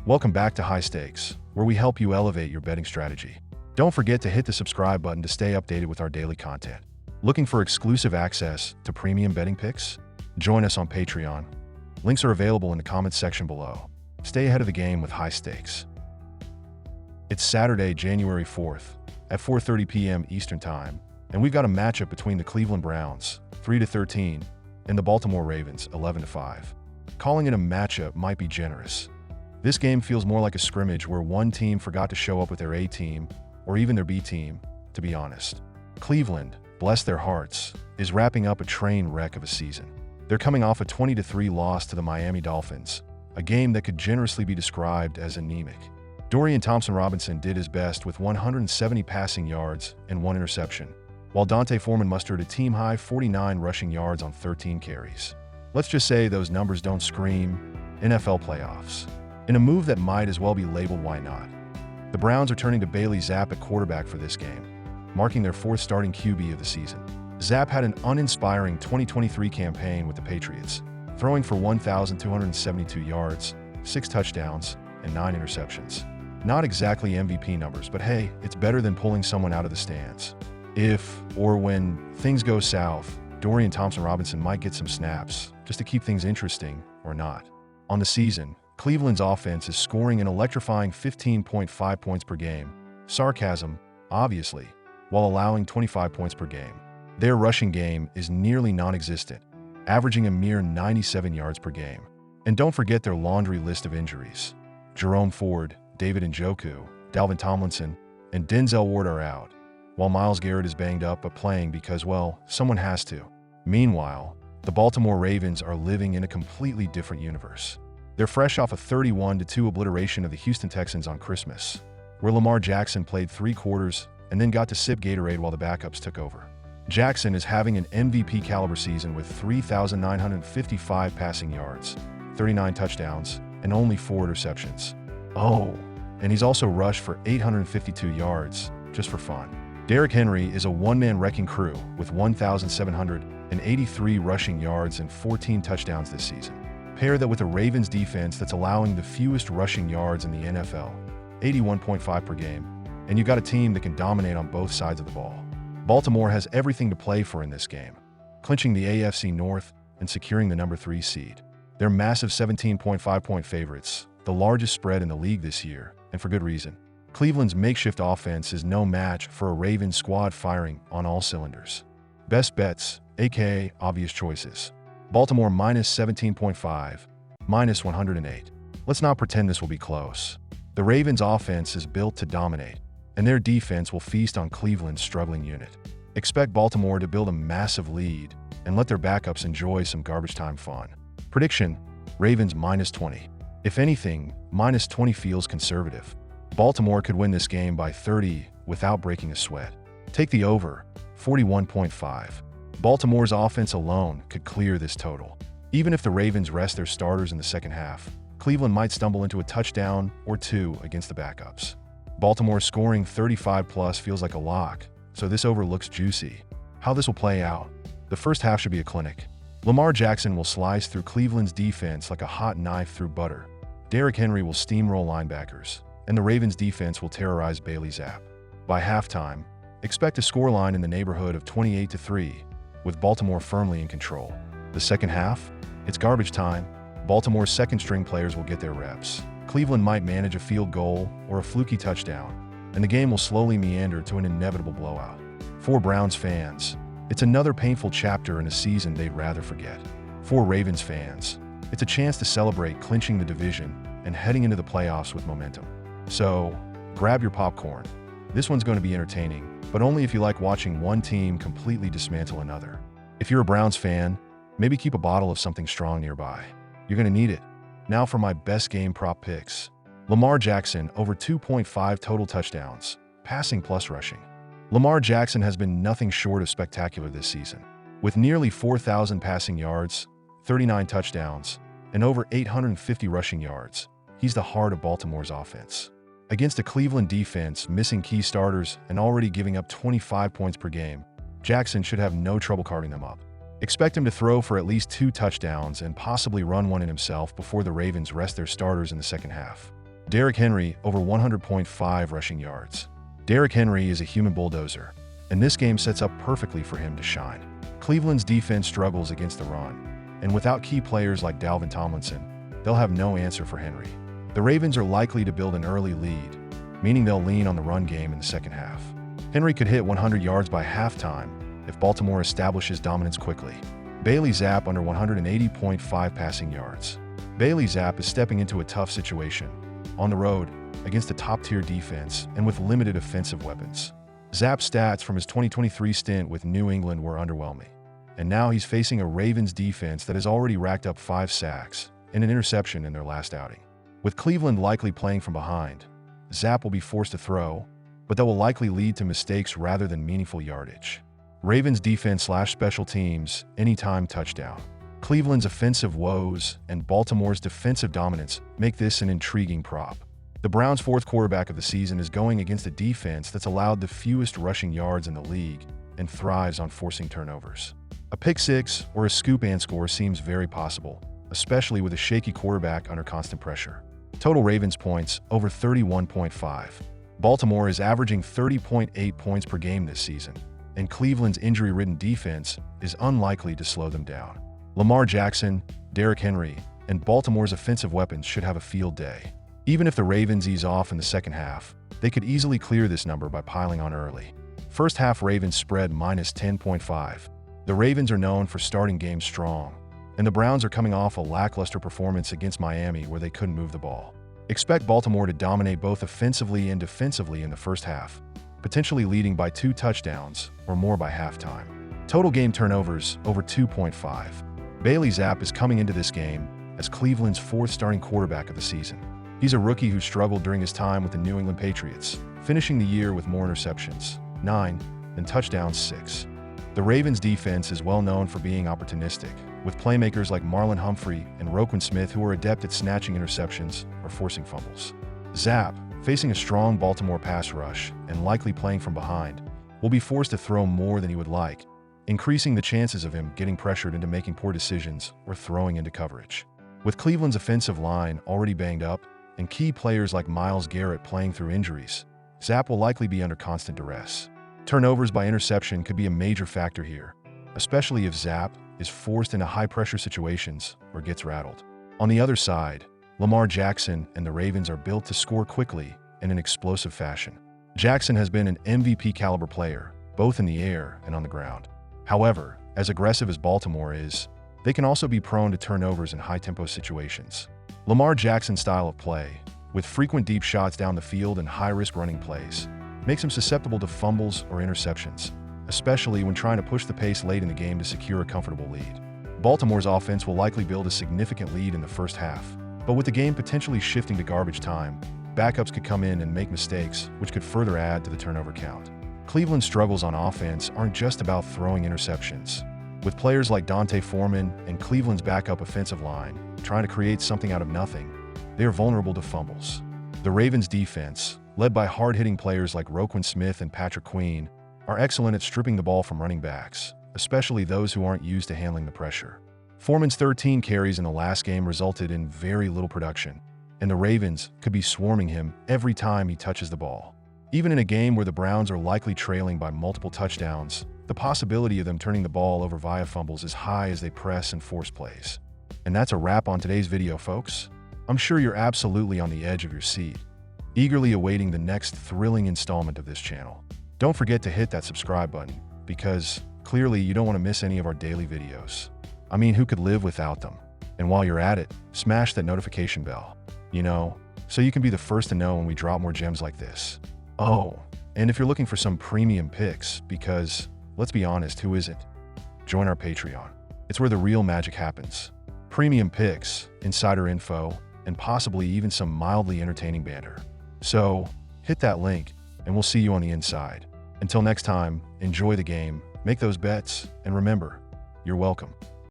Welcome back to High Stakes, where we help you elevate your betting strategy. Don't forget to hit the subscribe button to stay updated with our daily content. Looking for exclusive access to premium betting picks? Join us on Patreon. Links are available in the comments section below. Stay ahead of the game with High Stakes. It's Saturday, January 4th, at 4:30 p.m. Eastern Time, and we've got a matchup between the Cleveland Browns, 3-13, and the Baltimore Ravens, 11-5. Calling it a matchup might be generous. This game feels more like a scrimmage where one team forgot to show up with their A team, or even their B team, to be honest. Cleveland, bless their hearts, is wrapping up a train wreck of a season. They're coming off a 20-3 loss to the Miami Dolphins, a game that could generously be described as anemic. Dorian Thompson-Robinson did his best with 170 passing yards and 1 interception, while Dante Foreman mustered a team-high 49 rushing yards on 13 carries. Let's just say those numbers don't scream NFL playoffs. In a move that might as well be labeled why not. The Browns are turning to Bailey Zappe at quarterback for this game, marking their 4th starting QB of the season. Zappe had an uninspiring 2023 campaign with the Patriots, throwing for 1,272 yards, 6 touchdowns, and 9 interceptions. Not exactly MVP numbers, but hey, it's better than pulling someone out of the stands. If, or when, things go south, Dorian Thompson-Robinson might get some snaps, just to keep things interesting, or not. On the season, Cleveland's offense is scoring an electrifying 15.5 points per game, sarcasm, obviously, while allowing 25 points per game. Their rushing game is nearly non-existent, averaging a mere 97 yards per game. And don't forget their laundry list of injuries. Jerome Ford, David Njoku, Dalvin Tomlinson, and Denzel Ward are out, while Myles Garrett is banged up but playing because, well, someone has to. Meanwhile, the Baltimore Ravens are living in a completely different universe. They're fresh off a 31-2 obliteration of the Houston Texans on Christmas, where Lamar Jackson played 3 quarters and then got to sip Gatorade while the backups took over. Jackson is having an MVP-caliber season with 3,955 passing yards, 39 touchdowns, and only 4 interceptions. Oh, and he's also rushed for 852 yards, just for fun. Derrick Henry is a one-man wrecking crew with 1,783 rushing yards and 14 touchdowns this season. Pair that with a Ravens defense that's allowing the fewest rushing yards in the NFL, 81.5 per game, and you got a team that can dominate on both sides of the ball. Baltimore has everything to play for in this game, clinching the AFC North and securing the number 3 seed. They're massive 17.5-point favorites, the largest spread in the league this year, and for good reason. Cleveland's makeshift offense is no match for a Ravens squad firing on all cylinders. Best bets, aka obvious choices. Baltimore minus 17.5, minus 108. Let's not pretend this will be close. The Ravens' offense is built to dominate, and their defense will feast on Cleveland's struggling unit. Expect Baltimore to build a massive lead and let their backups enjoy some garbage time fun. Prediction, Ravens minus 20. If anything, minus 20 feels conservative. Baltimore could win this game by 30 without breaking a sweat. Take the over, 41.5. Baltimore's offense alone could clear this total. Even if the Ravens rest their starters in the second half, Cleveland might stumble into a touchdown or 2 against the backups. Baltimore scoring 35+ feels like a lock, so this over looks juicy. How this will play out? The first half should be a clinic. Lamar Jackson will slice through Cleveland's defense like a hot knife through butter. Derrick Henry will steamroll linebackers, and the Ravens' defense will terrorize Bailey Zappe. By halftime, expect a scoreline in the neighborhood of 28-3, with Baltimore firmly in control. The second half? It's garbage time. Baltimore's second-string players will get their reps. Cleveland might manage a field goal or a fluky touchdown, and the game will slowly meander to an inevitable blowout. For Browns fans, it's another painful chapter in a season they'd rather forget. For Ravens fans, it's a chance to celebrate clinching the division and heading into the playoffs with momentum. So, grab your popcorn. This one's going to be entertaining, but only if you like watching one team completely dismantle another. If you're a Browns fan, maybe keep a bottle of something strong nearby. You're going to need it. Now for my best game prop picks. Lamar Jackson over 2.5 total touchdowns, passing plus rushing. Lamar Jackson has been nothing short of spectacular this season. With nearly 4,000 passing yards, 39 touchdowns, and over 850 rushing yards, he's the heart of Baltimore's offense. Against a Cleveland defense missing key starters and already giving up 25 points per game, Jackson should have no trouble carving them up. Expect him to throw for at least 2 touchdowns and possibly run one in himself before the Ravens rest their starters in the second half. Derrick Henry over 100.5 rushing yards. Derrick Henry is a human bulldozer, and this game sets up perfectly for him to shine. Cleveland's defense struggles against the run, and without key players like Dalvin Tomlinson, they'll have no answer for Henry. The Ravens are likely to build an early lead, meaning they'll lean on the run game in the second half. Henry could hit 100 yards by halftime if Baltimore establishes dominance quickly. Bailey Zappe under 180.5 passing yards. Bailey Zappe is stepping into a tough situation, on the road, against a top-tier defense and with limited offensive weapons. Zappe's stats from his 2023 stint with New England were underwhelming, and now he's facing a Ravens defense that has already racked up 5 sacks and an interception in their last outing. With Cleveland likely playing from behind, Zappe will be forced to throw, but that will likely lead to mistakes rather than meaningful yardage. Ravens defense/special teams, anytime touchdown. Cleveland's offensive woes and Baltimore's defensive dominance make this an intriguing prop. The Browns' 4th quarterback of the season is going against a defense that's allowed the fewest rushing yards in the league and thrives on forcing turnovers. A pick six or a scoop and score seems very possible, especially with a shaky quarterback under constant pressure. Total Ravens points over 31.5. Baltimore is averaging 30.8 points per game this season, and Cleveland's injury-ridden defense is unlikely to slow them down. Lamar Jackson, Derrick Henry, and Baltimore's offensive weapons should have a field day. Even if the Ravens ease off in the second half, they could easily clear this number by piling on early. First half Ravens spread minus 10.5. The Ravens are known for starting games strong, and the Browns are coming off a lackluster performance against Miami where they couldn't move the ball. Expect Baltimore to dominate both offensively and defensively in the first half, potentially leading by 2 touchdowns or more by halftime. Total game turnovers over 2.5. Bailey Zappe is coming into this game as Cleveland's 4th starting quarterback of the season. He's a rookie who struggled during his time with the New England Patriots, finishing the year with more interceptions, 9, than touchdowns, 6. The Ravens' defense is well known for being opportunistic, with playmakers like Marlon Humphrey and Roquan Smith who are adept at snatching interceptions or forcing fumbles. Zappe, facing a strong Baltimore pass rush and likely playing from behind, will be forced to throw more than he would like, increasing the chances of him getting pressured into making poor decisions or throwing into coverage. With Cleveland's offensive line already banged up and key players like Myles Garrett playing through injuries, Zappe will likely be under constant duress. Turnovers by interception could be a major factor here, especially if Zappe is forced into high-pressure situations or gets rattled. On the other side, Lamar Jackson and the Ravens are built to score quickly in an explosive fashion. Jackson has been an MVP-caliber player, both in the air and on the ground. However, as aggressive as Baltimore is, they can also be prone to turnovers in high-tempo situations. Lamar Jackson's style of play, with frequent deep shots down the field and high-risk running plays, makes him susceptible to fumbles or interceptions, especially when trying to push the pace late in the game to secure a comfortable lead. Baltimore's offense will likely build a significant lead in the first half, but with the game potentially shifting to garbage time, backups could come in and make mistakes, which could further add to the turnover count. Cleveland's struggles on offense aren't just about throwing interceptions. With players like Dante Foreman and Cleveland's backup offensive line trying to create something out of nothing, they are vulnerable to fumbles. The Ravens' defense, led by hard-hitting players like Roquan Smith and Patrick Queen, are excellent at stripping the ball from running backs, especially those who aren't used to handling the pressure. Foreman's 13 carries in the last game resulted in very little production, and the Ravens could be swarming him every time he touches the ball. Even in a game where the Browns are likely trailing by multiple touchdowns, the possibility of them turning the ball over via fumbles is high as they press and force plays. And that's a wrap on today's video, folks. I'm sure you're absolutely on the edge of your seat, eagerly awaiting the next thrilling installment of this channel. Don't forget to hit that subscribe button, because clearly you don't want to miss any of our daily videos. I mean, who could live without them? And while you're at it, smash that notification bell, so you can be the first to know when we drop more gems like this. Oh, and if you're looking for some premium picks, because, let's be honest, who isn't? Join our Patreon. It's where the real magic happens. Premium picks, insider info, and possibly even some mildly entertaining banter. So, hit that link, and we'll see you on the inside. Until next time, enjoy the game, make those bets, and remember, you're welcome.